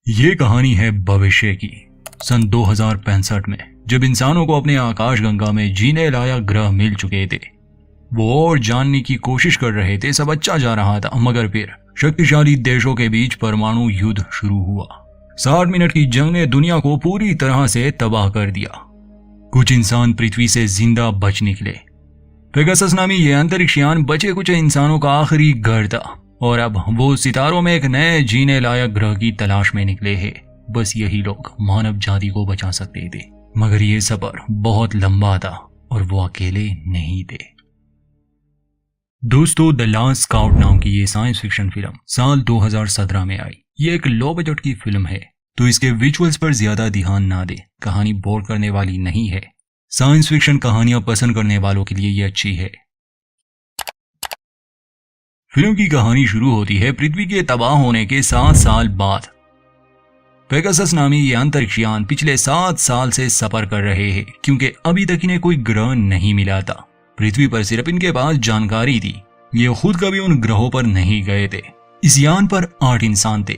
ये कहानी है भविष्य की। सन 2065 में जब इंसानों को अपने आकाशगंगा में जीने लायक ग्रह मिल चुके थे, वो और जानने की कोशिश कर रहे थे। सब अच्छा जा रहा था, मगर फिर शक्तिशाली देशों के बीच परमाणु युद्ध शुरू हुआ। 60 मिनट की जंग ने दुनिया को पूरी तरह से तबाह कर दिया। कुछ इंसान पृथ्वी से जिंदा बच निकले। पेगासस नामी ये अंतरिक्ष यान बचे कुछ इंसानों का आखिरी घर था, और अब वो सितारों में एक नए जीने लायक ग्रह की तलाश में निकले हैं। बस यही लोग मानव जाति को बचा सकते थे, मगर ये सफर बहुत लंबा था और वो अकेले नहीं थे। दोस्तों, द लास्ट स्काउट नाम की ये साइंस फिक्शन फिल्म साल 2017 में आई। ये एक लो बजट की फिल्म है, तो इसके विजुअल्स पर ज्यादा ध्यान ना दे। कहानी बोर करने वाली नहीं है। साइंस फिक्शन कहानियां पसंद करने वालों के लिए ये अच्छी है। फिल्म की कहानी शुरू होती है पृथ्वी के तबाह होने के 7 साल बाद। पेगासस नामी ये अंतरिक्ष यान पिछले 7 साल से सफर कर रहे हैं, क्योंकि अभी तक इन्हें कोई ग्रह नहीं मिला था। पृथ्वी पर सिर्फ इनके पास जानकारी थी। ये खुद कभी उन ग्रहों पर नहीं गए थे। इस यान पर 8 इंसान थे।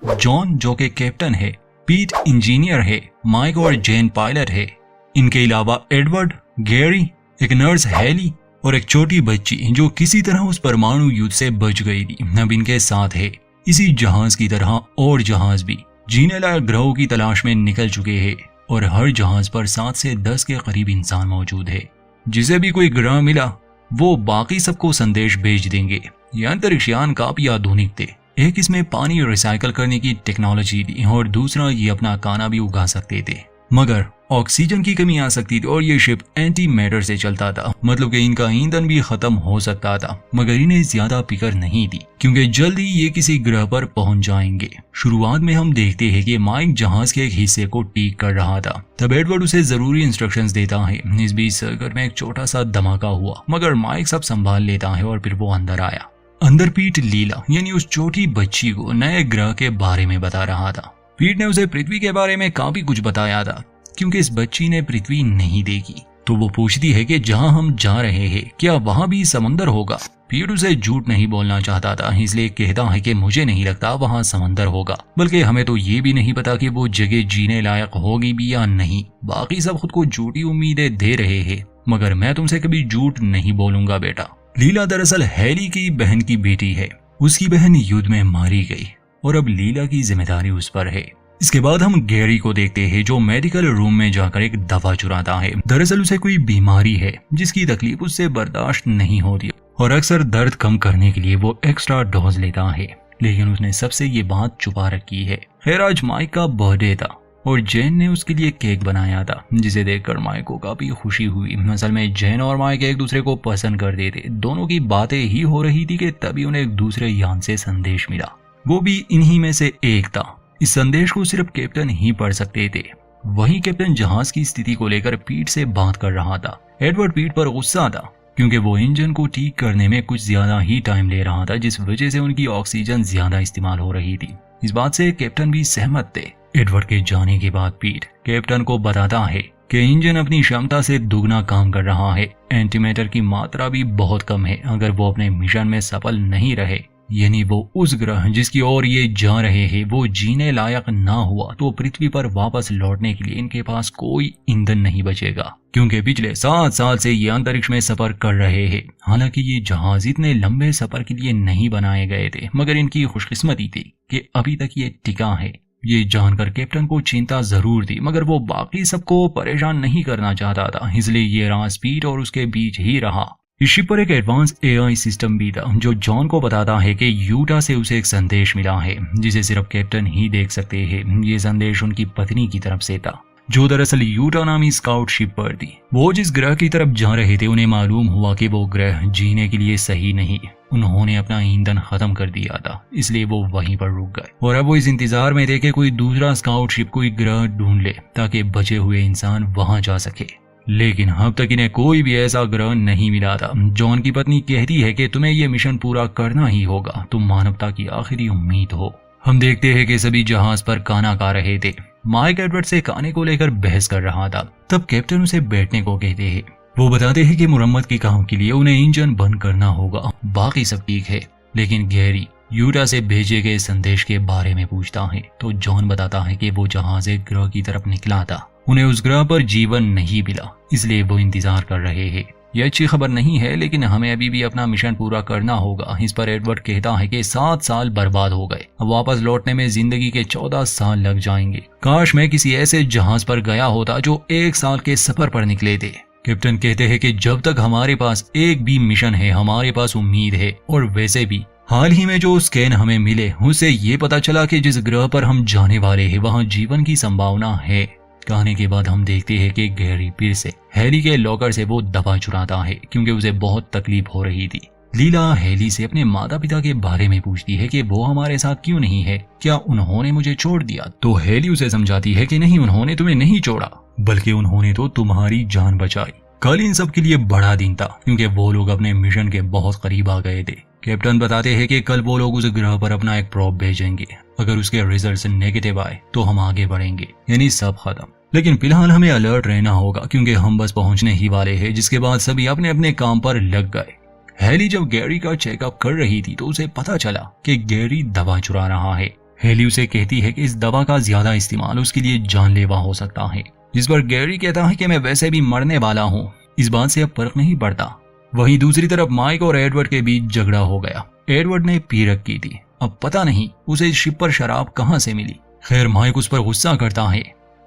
जॉन जो कि कैप्टन है, पीट इंजीनियर है, माइक और जेन पायलट है। इनके अलावा एडवर्ड, गैरी, एक नर्स हेली और एक छोटी बच्ची जो किसी तरह उस परमाणु युद्ध से बच गई थी, अब इनके साथ है। इसी जहाज की तरह और जहाज भी जीने लायक ग्रहों की तलाश में निकल चुके हैं, और हर जहाज पर 7 से 10 के करीब इंसान मौजूद है। जिसे भी कोई ग्रह मिला वो बाकी सबको संदेश भेज देंगे। ये अंतरिक्ष यान काफी आधुनिक थे। एक इसमें पानी रिसाइकल करने की टेक्नोलॉजी थी, और दूसरा ये अपना खाना भी उगा सकते थे, मगर ऑक्सीजन की कमी आ सकती थी। और ये शिप एंटी मैटर से चलता था, मतलब कि इनका ईंधन भी खत्म हो सकता था। मगर इन्हें ज्यादा फिक्र नहीं थी, क्योंकि जल्दी ये किसी ग्रह पर पहुंच जाएंगे। शुरुआत में हम देखते हैं कि माइक जहाज के एक हिस्से को ठीक कर रहा था। तब एडवर्ड उसे जरूरी इंस्ट्रक्शंस देता है। इस बीच सर्कल में एक छोटा सा धमाका हुआ, मगर माइक सब संभाल लेता है और फिर वो अंदर आया। अंदर पीट लीला यानी उस छोटी बच्ची को नए ग्रह के बारे में बता रहा था। पीट ने उसे पृथ्वी के बारे में काफी कुछ बताया था, क्योंकि इस बच्ची ने पृथ्वी नहीं देखी। तो वो पूछती है कि जहां हम जा रहे हैं क्या वहां भी समंदर होगा। पीट उसे झूठ नहीं बोलना चाहता था, इसलिए कहता है कि मुझे नहीं लगता वहां समंदर होगा, बल्कि हमें तो ये भी नहीं पता कि वो जगह जीने लायक होगी भी या नहीं। बाकी सब खुद को झूठी उम्मीदें दे रहे हैं, मगर मैं तुमसे कभी झूठ नहीं बोलूंगा बेटा। लीला दरअसल हैरी की बहन की बेटी है। उसकी बहन युद्ध में मारी गई, और अब लीला की जिम्मेदारी उस पर है। इसके बाद हम गैरी को देखते हैं, जो मेडिकल रूम में जाकर एक दवा चुराता है। दरअसल उसे कोई बीमारी है जिसकी तकलीफ उससे बर्दाश्त नहीं होती, और अक्सर दर्द कम करने के लिए वो एक्स्ट्रा डोज लेता है, लेकिन उसने सबसे ये बात छुपा रखी है। खैर, आज माइक का बर्थडे था और जैन ने उसके लिए केक बनाया था, जिसे देखकर माइक को काफी खुशी हुई। असल में जैन और माइक एक दूसरे को पसंद करते थे। दोनों की बातें ही हो रही थी कि तभी उन्हें एक दूसरे यान से संदेश मिला। वो भी इन्हीं में से एक था। इस संदेश को सिर्फ कैप्टन ही पढ़ सकते थे। वहीं कैप्टन जहाज की स्थिति को लेकर पीट से बात कर रहा था। एडवर्ड पीट पर गुस्सा था, क्योंकि वो इंजन को ठीक करने में कुछ ज्यादा ही टाइम ले रहा था, जिस वजह से उनकी ऑक्सीजन ज्यादा इस्तेमाल हो रही थी। इस बात से कैप्टन भी सहमत थे। एडवर्ड के जाने के बाद पीट कैप्टन को बताता है कि इंजन अपनी क्षमता से दुगना काम कर रहा है। एंटीमैटर की मात्रा भी बहुत कम है। अगर वो अपने मिशन में सफल नहीं रहे, यानी वो उस ग्रह जिसकी ओर ये जा रहे हैं वो जीने लायक ना हुआ, तो पृथ्वी पर वापस लौटने के लिए इनके पास कोई ईंधन नहीं बचेगा, क्योंकि पिछले 7 साल से ये अंतरिक्ष में सफर कर रहे हैं। हालांकि ये जहाज इतने लंबे सफर के लिए नहीं बनाए गए थे, मगर इनकी खुशकिस्मती थी कि अभी तक ये टिका है। ये जानकर कैप्टन को चिंता जरूर थी, मगर वो बाकी सबको परेशान नहीं करना चाहता था, इसलिए ये राज पीट और उसके बीच ही रहा। इस शिप पर एक एडवांस एआई सिस्टम भी था, जो जॉन को बताता है कि यूटा से उसे एक संदेश मिला है, जिसे सिर्फ कैप्टन ही देख सकते हैं। ये संदेश उनकी पत्नी की तरफ से था, जो दरअसल यूटा नामी स्काउट शिप पर थी। वो जिस ग्रह की तरफ जा रहे थे, उन्हें मालूम हुआ कि वो ग्रह जीने के लिए सही नहीं। उन्होंने अपना ईंधन खत्म कर दिया था, इसलिए वो वहीं पर रुक गए, और अब वो इस इंतजार में थे कि कोई दूसरा स्काउट शिप कोई ग्रह ढूंढ ले, ताकि बचे हुए इंसान वहां जा सके। लेकिन अब तक इन्हें कोई भी ऐसा ग्रह नहीं मिला था। जॉन की पत्नी कहती है कि तुम्हें यह मिशन पूरा करना ही होगा, तुम मानवता की आखिरी उम्मीद हो। हम देखते हैं कि सभी जहाज पर खाना खा रहे थे। माइक एडवर्ड से खाने को लेकर बहस कर रहा था। तब कैप्टन उसे बैठने को कहते हैं। वो बताते हैं कि मुरम्मत के काम के लिए उन्हें इंजन बंद करना होगा, बाकी सब ठीक है। लेकिन गैरी यूटा से भेजे गए संदेश के बारे में पूछता है तो जॉन बताता है कि वो जहाज एक ग्रह की तरफ निकला था। उन्हें उस ग्रह पर जीवन नहीं मिला, इसलिए वो इंतजार कर रहे हैं। यह अच्छी खबर नहीं है, लेकिन हमें अभी भी अपना मिशन पूरा करना होगा। इस पर एडवर्ड कहता है कि 7 साल बर्बाद हो गए, अब वापस लौटने में जिंदगी के 14 साल लग जाएंगे। काश मैं किसी ऐसे जहाज पर गया होता जो 1 साल के सफर पर निकले थे। कैप्टन कहते हैं कि जब तक हमारे पास एक भी मिशन है हमारे पास उम्मीद है। और वैसे भी हाल ही में जो स्कैन हमें मिले उससे ये पता चला कि जिस ग्रह पर हम जाने वाले हैं वहाँ जीवन की संभावना है। कहने के बाद हम देखते हैं कि गैरी फिर से हैरी के लॉकर से वो दवा चुराता है क्योंकि उसे बहुत तकलीफ हो रही थी। लीला हैरी से अपने माता पिता के बारे में पूछती है कि वो हमारे साथ क्यों नहीं है, क्या उन्होंने मुझे छोड़ दिया। तो हैरी उसे समझाती है कि नहीं, उन्होंने तुम्हें नहीं छोड़ा, बल्कि उन्होंने तो तुम्हारी जान बचाई। कल इन सब के लिए बड़ा दिन था क्योंकि वो लोग अपने मिशन के बहुत करीब आ गए थे। कैप्टन बताते हैं कि कल वो लोग उस ग्रह पर अपना एक प्रोब भेजेंगे। अगर उसके रिजल्ट नेगेटिव आए तो हम आगे बढ़ेंगे, यानी सब खत्म। लेकिन फिलहाल हमें अलर्ट रहना होगा क्योंकि हम बस पहुंचने ही वाले हैं। जिसके बाद सभी अपने अपने काम पर लग गए। हैली जब गैरी का चेकअप कर रही थी तो उसे पता चला कि गैरी दवा चुरा रहा है। हैली उसे कहती है कि इस दवा का ज्यादा इस्तेमाल उसके लिए जानलेवा हो सकता है, जिस पर गैरी कहता है कि मैं वैसे भी मरने वाला हूँ, इस बात से अब फर्क नहीं पड़ता। वहीं दूसरी तरफ माइक और एडवर्ड के बीच झगड़ा हो गया। एडवर्ड ने पी रखी थी, अब पता नहीं उसे इस शिप पर शराब कहाँ से मिली। खैर माइक उस पर गुस्सा करता है,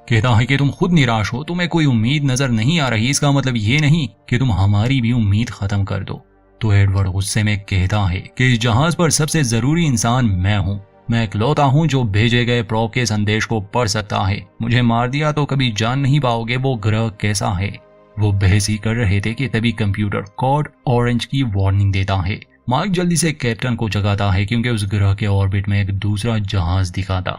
कहता है कि तुम खुद निराश हो, तुम्हें कोई उम्मीद नजर नहीं आ रही, इसका मतलब ये नहीं कि तुम हमारी भी उम्मीद खत्म कर दो। तो एडवर्ड गुस्से में कहता है कि इस जहाज पर सबसे जरूरी इंसान मैं हूँ, मैं इकलौता हूँ जो भेजे गए प्रोब के संदेश को पढ़ सकता है। मुझे मार दिया तो कभी जान नहीं पाओगे वो ग्रह कैसा है। वो बहस ही कर रहे थे कि तभी कंप्यूटर कोड ऑरेंज की वार्निंग देता है। मार्क जल्दी से कैप्टन को जगाता है क्योंकि उस ग्रह के ऑर्बिट में एक दूसरा जहाज दिखा था।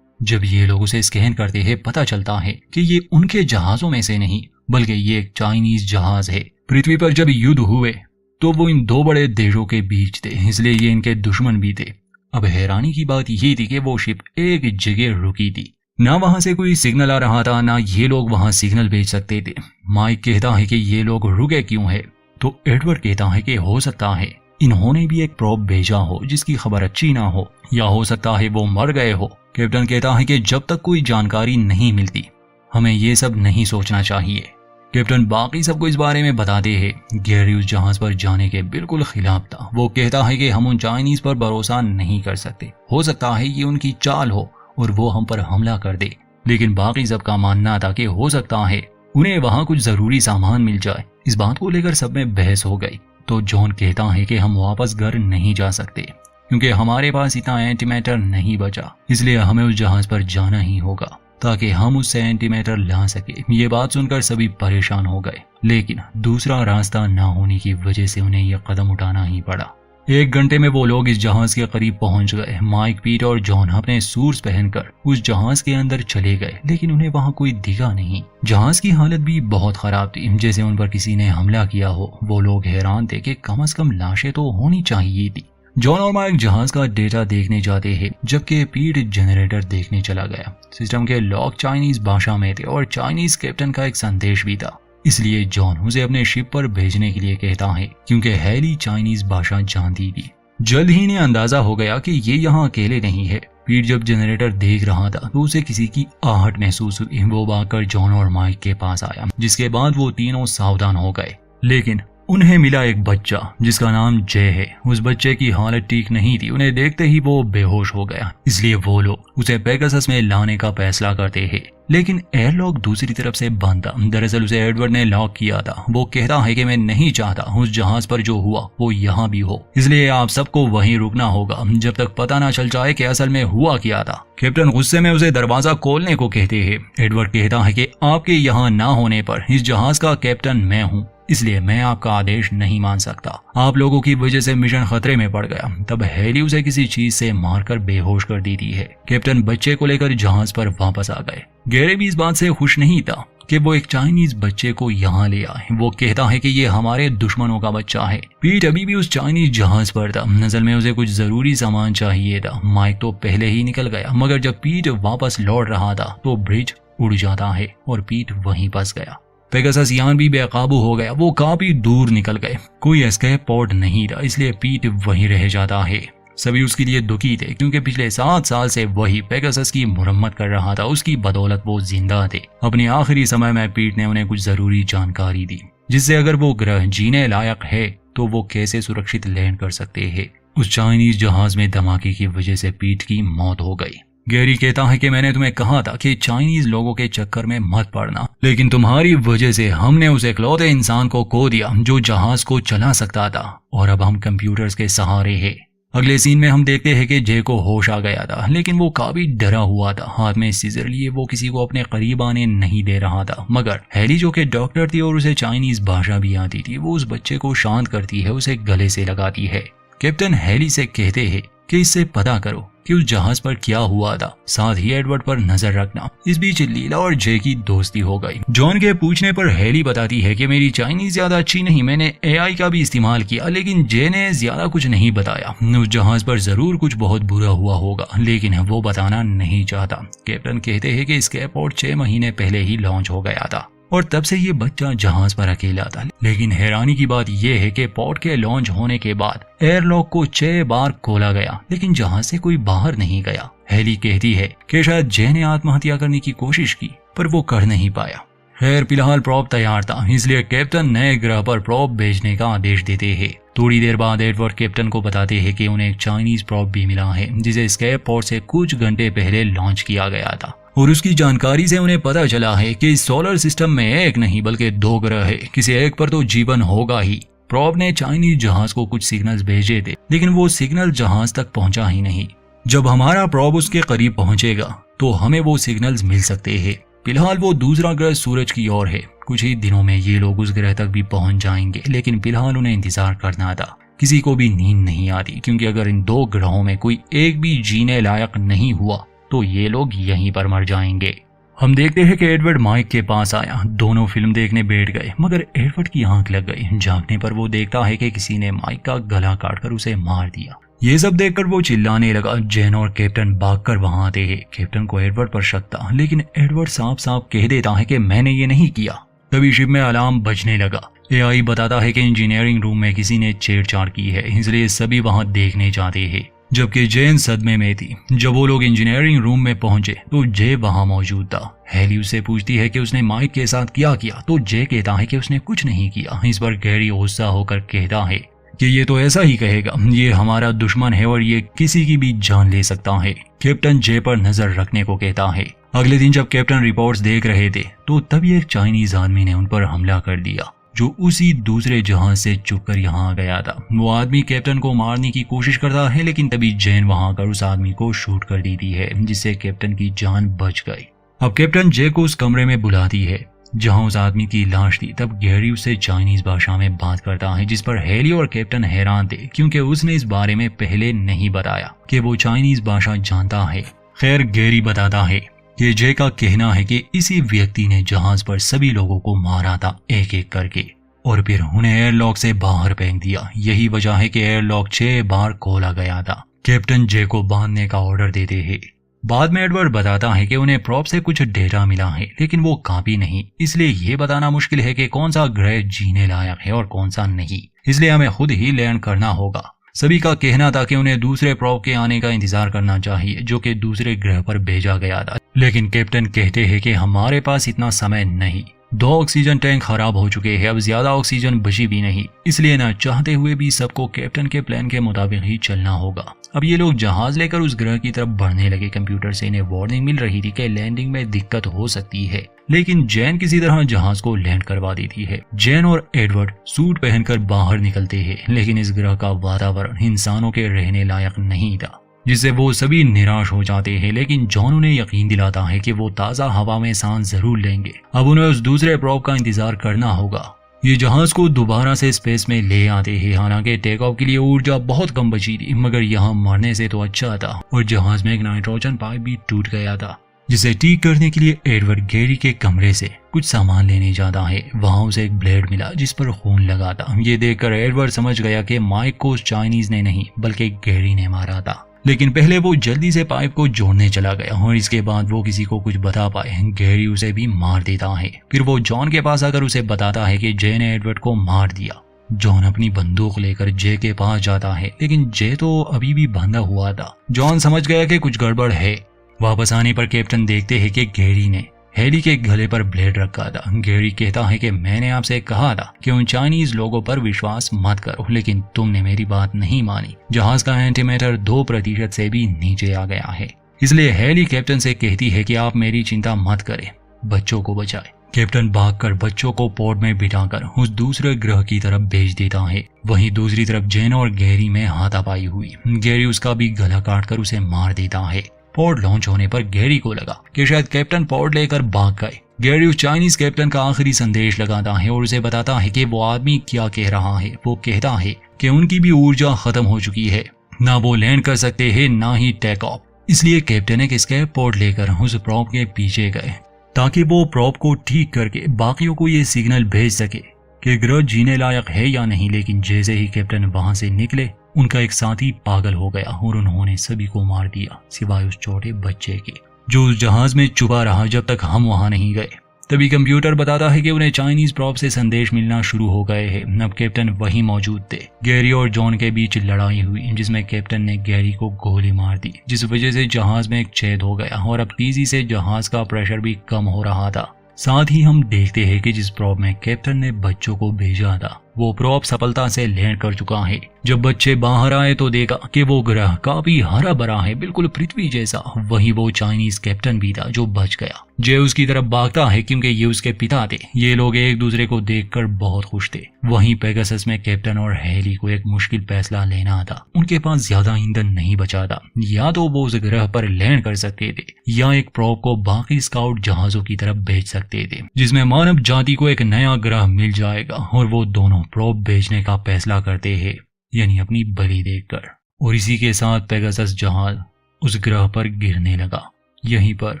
जब ये लोग उसे स्कैन करते हैं पता चलता है कि ये उनके जहाजों में से नहीं बल्कि ये एक चाइनीज जहाज है। पृथ्वी पर जब युद्ध हुए तो वो इन 2 बड़े देशों के बीच थे, इसलिए ये इनके दुश्मन भी थे। अब हैरानी की बात ये थी कि वो शिप एक जगह रुकी थी, ना वहां से कोई सिग्नल आ रहा था, ना ये लोग वहां सिग्नल भेज सकते थे। माइक कहता है कि ये लोग रुके क्यों है, तो एडवर्ड कहता है कि हो सकता है इन्होंने भी एक प्रोब भेजा हो जिसकी खबर अच्छी ना हो, या हो सकता है वो मर गए हो। कैप्टन कहता है कि जब तक कोई जानकारी नहीं मिलती हमें ये सब नहीं सोचना चाहिए। कैप्टन बाकी सबको इस बारे में बताते हैं। गैरी उस जहाज पर जाने के बिल्कुल खिलाफ था। वो कहता है कि हम उन चाइनीज पर भरोसा नहीं कर सकते, हो सकता है ये उनकी चाल हो और वो हम पर हमला कर दे। लेकिन बाकी सबका मानना था कि हो सकता है उन्हें वहां कुछ जरूरी सामान मिल जाए। इस बात को लेकर सब में बहस हो गई। तो जॉन कहता है कि हम वापस घर नहीं जा सकते क्योंकि हमारे पास इतना एंटीमैटर नहीं बचा, इसलिए हमें उस जहाज पर जाना ही होगा ताकि हम उससे एंटीमैटर ला सके। ये बात सुनकर सभी परेशान हो गए, लेकिन दूसरा रास्ता ना होने की वजह से उन्हें यह कदम उठाना ही पड़ा। 1 घंटे में वो लोग इस जहाज के करीब पहुंच गए। माइक, पीट और जॉन अपने सूट्स पहनकर उस जहाज के अंदर चले गए, लेकिन उन्हें वहां कोई दिखा नहीं। जहाज की हालत भी बहुत खराब थी, जैसे उन पर किसी ने हमला किया हो। वो लोग हैरान थे कि कम से कम लाशें तो होनी चाहिए थी। जॉन और माइक जहाज का डेटा देखने जाते हैं, जबकि पीट जनरेटर देखने चला गया। सिस्टम के लॉक चाइनीज भाषा में थे और चाइनीज कैप्टन का एक संदेश भी था, इसलिए जॉन उसे अपने शिप पर भेजने के लिए कहता है क्योंकि हैली चाइनीज भाषा जानती थी। जल्द ही इन्हें अंदाजा हो गया कि ये यहाँ अकेले नहीं है। पीट जब जनरेटर देख रहा था तो उसे किसी की आहट महसूस हुई। वो भागकर जॉन और माइक के पास आया, जिसके बाद वो तीनों सावधान हो गए। लेकिन उन्हें मिला एक बच्चा जिसका नाम जय है। उस बच्चे की हालत ठीक नहीं थी, उन्हें देखते ही वो बेहोश हो गया, इसलिए वो लोग उसे पेगासस में लाने का फैसला करते हैं। लेकिन एयरलॉक दूसरी तरफ से बंद था। दरअसल उसे एडवर्ड ने लॉक किया था। वो कहता है कि मैं नहीं चाहता उस जहाज पर जो हुआ वो यहाँ भी हो, इसलिए आप सबको वहीं रुकना होगा जब तक पता ना चल जाए कि असल में हुआ क्या था। कैप्टन गुस्से में उसे दरवाजा खोलने को कहते हैं। एडवर्ड कहता है कि आपके यहाँ ना होने पर इस जहाज का कैप्टन मैं हूँ, इसलिए मैं आपका आदेश नहीं मान सकता। आप लोगों की वजह से मिशन खतरे में पड़ गया। तब हैली उसे किसी चीज से मारकर बेहोश कर देती है। कैप्टन बच्चे को लेकर जहाज पर वापस आ गए। गैरी भी इस बात से खुश नहीं था कि वो एक चाइनीज बच्चे को यहाँ ले आए। वो कहता है कि ये हमारे दुश्मनों का बच्चा है। पीट अभी भी उस चाइनीज जहाज पर था। नजर में उसे कुछ जरूरी सामान चाहिए था। माइक तो पहले ही निकल गया, मगर जब पीट वापस लौट रहा था तो ब्रिज उड़ जाता है और पीट वहीं फंस गया। पेगासस यान भी बेकाबू हो गया। वो काफी दूर निकल गए। कोई एस्केप पॉड नहीं था, इसलिए पीट वहीं रह जाता है। सभी उसके लिए दुखी थे क्योंकि पिछले 7 साल से वही पेगासस की मुरम्मत कर रहा था। उसकी बदौलत वो जिंदा थे। अपने आखिरी समय में पीट ने उन्हें कुछ जरूरी जानकारी दी जिससे अगर वो ग्रह जीने लायक है तो वो कैसे सुरक्षित लैंड कर सकते हैं। उस चाइनीज जहाज में धमाके की वजह से पीट की मौत हो गई। गैरी कहता है कि मैंने तुम्हें कहा था कि चाइनीज लोगों के चक्कर में मत पड़ना, लेकिन तुम्हारी वजह से हमने उस इकलौते इंसान को खो दिया जो जहाज को चला सकता था और अब हम कंप्यूटर्स के सहारे हैं। अगले सीन में हम देखते हैं कि जे को होश आ गया था, लेकिन वो काफी डरा हुआ था। हाथ में सीजर लिए वो किसी को अपने करीब आने नहीं दे रहा था, मगर हेली जो कि डॉक्टर थी और उसे चाइनीज भाषा भी आती थी, वो उस बच्चे को शांत करती है, उसे गले से लगाती है। कैप्टन हेली से कहते हैं कि इससे पता करो कि उस जहाज पर क्या हुआ था, साथ ही एडवर्ड पर नजर रखना। इस बीच लीला और जे की दोस्ती हो गई। जॉन के पूछने पर हेली बताती है कि मेरी चाइनीज ज्यादा अच्छी नहीं, मैंने एआई का भी इस्तेमाल किया, लेकिन जे ने ज्यादा कुछ नहीं बताया। उस जहाज पर जरूर कुछ बहुत बुरा हुआ होगा, लेकिन वो बताना नहीं चाहता। कैप्टन कहते हैं कि स्केपपोर्ट 6 महीने पहले ही लॉन्च हो गया था और तब से ये बच्चा जहाज पर अकेला था। लेकिन हैरानी की बात यह है कि पोर्ट के लॉन्च होने के बाद एयरलॉक को 6 बार खोला गया, लेकिन जहाज से कोई बाहर नहीं गया। हेली कहती है कि शायद जे ने आत्महत्या करने की कोशिश की, पर वो कर नहीं पाया। खैर फिलहाल प्रॉप तैयार था, इसलिए कैप्टन नए ग्रह पर प्रॉप भेजने का आदेश देते हैं। थोड़ी देर बाद एडवर्ड कैप्टन को बताते हैं कि उन्हें एक चाइनीज प्रॉप भी मिला है जिसे स्केप पोर्ट से कुछ घंटे पहले लॉन्च किया गया था, और उसकी जानकारी से उन्हें पता चला है कि इस सोलर सिस्टम में एक नहीं बल्कि 2 ग्रह है, किसी एक पर तो जीवन होगा ही। प्रॉप ने चाइनीज जहाज को कुछ सिग्नल्स भेजे थे, लेकिन वो सिग्नल जहाज तक पहुंचा ही नहीं। जब हमारा प्रॉप उसके करीब पहुंचेगा तो हमें वो सिग्नल्स मिल सकते हैं। फिलहाल वो दूसरा ग्रह सूरज की ओर है। कुछ ही दिनों में ये लोग उस ग्रह तक भी पहुंच जाएंगे, लेकिन फिलहाल उन्हें इंतजार करना था। किसी को भी नींद नहीं आती, क्योंकि अगर इन 2 ग्रहों में कोई एक भी जीने लायक नहीं हुआ तो ये लोग यहीं पर मर जाएंगे। हम देखते हैं कि एडवर्ड माइक के पास आया। दोनों फिल्म देखने बैठ गए, मगर एडवर्ड की आंख लग गई। जागने पर वो देखता है कि किसी ने माइक का गला काटकर उसे मार दिया। ये सब देखकर वो चिल्लाने लगा। जेन और कैप्टन भागकर वहां आते हैं। कैप्टन को एडवर्ड पर शक था, लेकिन एडवर्ड साफ साफ कह देता है कि मैंने ये नहीं किया। तभी शिप में अलार्म बजने लगा। एआई बताता है कि इंजीनियरिंग रूम में किसी ने छेड़छाड़ की है, इसलिए सभी वहां देखने जाते हैं। जबकि जेन सदमे में थी। जब वो लोग इंजीनियरिंग रूम में पहुंचे तो जे वहां मौजूद था। हेली उससे पूछती है कि उसने माइक के साथ क्या किया, तो जे कहता है कि उसने कुछ नहीं किया। इस पर गैरी गुस्सा होकर कहता है कि ये तो ऐसा ही कहेगा, ये हमारा दुश्मन है और ये किसी की भी जान ले सकता है। कैप्टन जे पर नजर रखने को कहता है। अगले दिन जब कैप्टन रिपोर्ट्स देख रहे थे तो तभी एक चाइनीज आदमी ने उन पर हमला कर दिया, जो उसी दूसरे जहाज से चुपकर यहाँ आ गया था। वो आदमी कैप्टन को मारने की कोशिश करता है, लेकिन तभी जेन वहां आकर उस आदमी को शूट कर देती है, जिससे कैप्टन की जान बच गई। अब कैप्टन जे को उस कमरे में बुलाती है जहां उस आदमी की लाश थी। तब गैरी उससे चाइनीज भाषा में बात करता है, जिस पर हेली और कैप्टन हैरान थे, क्योंकि उसने इस बारे में पहले नहीं बताया कि वो चाइनीज भाषा जानता है। खैर गैरी बताता है कि जे का कहना है कि इसी व्यक्ति ने जहाज पर सभी लोगों को मारा था एक एक करके, और फिर उन्हें एयरलॉक से बाहर फेंक दिया। यही वजह है कि एयरलॉक 6 बार खोला गया था। कैप्टन जे को बांधने का ऑर्डर देते हैं। बाद में एडवर्ड बताता है कि उन्हें प्रॉप से कुछ डेटा मिला है, लेकिन वो काफी नहीं, इसलिए ये बताना मुश्किल है कि कौन सा ग्रह जीने लायक है और कौन सा नहीं। इसलिए हमें खुद ही लैंड करना होगा। सभी का कहना था कि उन्हें दूसरे प्रॉप के आने का इंतजार करना चाहिए, जो कि दूसरे ग्रह पर भेजा गया था। लेकिन कैप्टन कहते हैं कि हमारे पास इतना समय नहीं। 2 ऑक्सीजन टैंक खराब हो चुके हैं, अब ज्यादा ऑक्सीजन बची भी नहीं, इसलिए ना चाहते हुए भी सबको कैप्टन के प्लान के मुताबिक ही चलना होगा। अब ये लोग जहाज लेकर उस ग्रह की तरफ बढ़ने लगे। कंप्यूटर से इन्हें वार्निंग मिल रही थी कि लैंडिंग में दिक्कत हो सकती है, लेकिन जैन किसी तरह जहाज को लैंड करवा देती है। जैन और एडवर्ड सूट पहनकर बाहर निकलते हैं, लेकिन इस ग्रह का वातावरण इंसानों के रहने लायक नहीं था, जिससे वो सभी निराश हो जाते हैं। लेकिन जॉन उन्हें यकीन दिलाता है कि वो ताज़ा हवा में सांस जरूर लेंगे। अब उन्हें उस दूसरे प्रॉप का इंतजार करना होगा। ये जहाज को दोबारा से स्पेस में ले आते हैं। हालांकि टेक ऑफ के लिए ऊर्जा बहुत कम बची थी, मगर यहाँ मरने से तो अच्छा था। और जहाज में एक नाइट्रोजन पाइप भी टूट गया था, जिसे ठीक करने के लिए एडवर्ड गैरी के कमरे से कुछ सामान लेने जाता है। वहां उसे एक ब्लेड मिला जिस पर खून लगा था। ये देखकर एडवर्ड समझ गया कि माइक को उस चाइनीज ने नहीं बल्कि गैरी ने मारा था। लेकिन पहले वो जल्दी से पाइप को जोड़ने चला गया, और इसके बाद वो किसी को कुछ बता पाए गैरी उसे भी मार देता है। फिर वो जॉन के पास आकर उसे बताता है कि जे ने एडवर्ड को मार दिया। जॉन अपनी बंदूक लेकर जे के पास जाता है, लेकिन जे तो अभी भी बंधा हुआ था। जॉन समझ गया कि कुछ गड़बड़ है। वापस आने पर कैप्टन देखते हैं कि गैरी ने हेली के गले पर ब्लेड रखा था। गैरी कहता है कि मैंने आपसे कहा था कि उन चाइनीज लोगों पर विश्वास मत करो, लेकिन तुमने मेरी बात नहीं मानी। जहाज का एंटीमीटर 2% से भी नीचे आ गया है। इसलिए हेली कैप्टन से कहती है कि आप मेरी चिंता मत करें, बच्चों को बचाएं। कैप्टन भागकर बच्चों को पोर्ट में बिठाकर उस दूसरे ग्रह की तरफ भेज देता है। वहीं दूसरी तरफ जेन और गैरी में हाथापाई हुई। गैरी उसका भी गला काटकर उसे मार देता है। पोर्ट लॉन्च होने पर गैरी को लगा कि शायद कैप्टन पोर्ट लेकर भाग गए। गैरी उस चाइनीज कैप्टन का आखिरी संदेश लगाता है और उसे बताता है कि वो आदमी क्या कह रहा है। वो कहता है कि उनकी भी ऊर्जा खत्म हो चुकी है, ना वो लैंड कर सकते हैं ना ही टेक ऑफ। इसलिए कैप्टन एक स्केप पोर्ट लेकर उस प्रॉप के पीछे गए ताकि वो प्रॉप को ठीक करके बाकियों को ये सिग्नल भेज सके कि ग्रह जीने लायक है या नहीं। लेकिन जैसे ही कैप्टन वहां से निकले, उनका एक साथी पागल हो गया और उन्होंने सभी को मार दिया सिवाय उस छोटे बच्चे के, जो उस जहाज में छुपा रहा जब तक हम वहां नहीं गए। तभी कंप्यूटर बताता है कि उन्हें चाइनीज प्रॉप से संदेश मिलना शुरू हो गए हैं। अब कैप्टन वहीं मौजूद थे। गैरी और जॉन के बीच लड़ाई हुई, जिसमें कैप्टन ने गैरी को गोली मार दी, जिस वजह से जहाज में एक छेद हो गया और अब तेजी से जहाज का प्रेशर भी कम हो रहा था। साथ ही हम देखते हैं कि जिस प्रॉप में कैप्टन ने बच्चों को भेजा था, वो प्रॉप सफलता से लैंड कर चुका है। जब बच्चे बाहर आए तो देखा कि वो ग्रह काफी हरा भरा है, बिल्कुल पृथ्वी जैसा। वहीं वो चाइनीज कैप्टन भी था जो बच गया। जे उसकी तरफ भागता है क्योंकि ये उसके पिता थे। ये लोग एक दूसरे को देखकर बहुत खुश थे। वहीं पेगासस में कैप्टन और हेली को एक मुश्किल फैसला लेना था। उनके पास ज्यादा ईंधन नहीं बचा था। या तो वो उस ग्रह पर लैंड कर सकते थे या एक प्रॉप को बाकी स्काउट जहाजों की तरफ भेज सकते थे, जिसमें मानव जाति को एक नया ग्रह मिल जाएगा। और वो दोनों प्रॉप भेजने का फैसला करते हैं, यानी अपनी बलि देकर। और इसी के साथ पेगासस जहाज उस ग्रह पर गिरने लगा। यहीं पर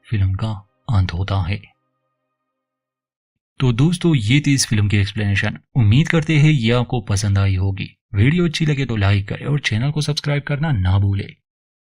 फिल्म का अंत होता है। तो दोस्तों, ये थी इस फिल्म की एक्सप्लेनेशन। उम्मीद करते हैं ये आपको पसंद आई होगी। वीडियो अच्छी लगे तो लाइक करें और चैनल को सब्सक्राइब करना ना भूलें।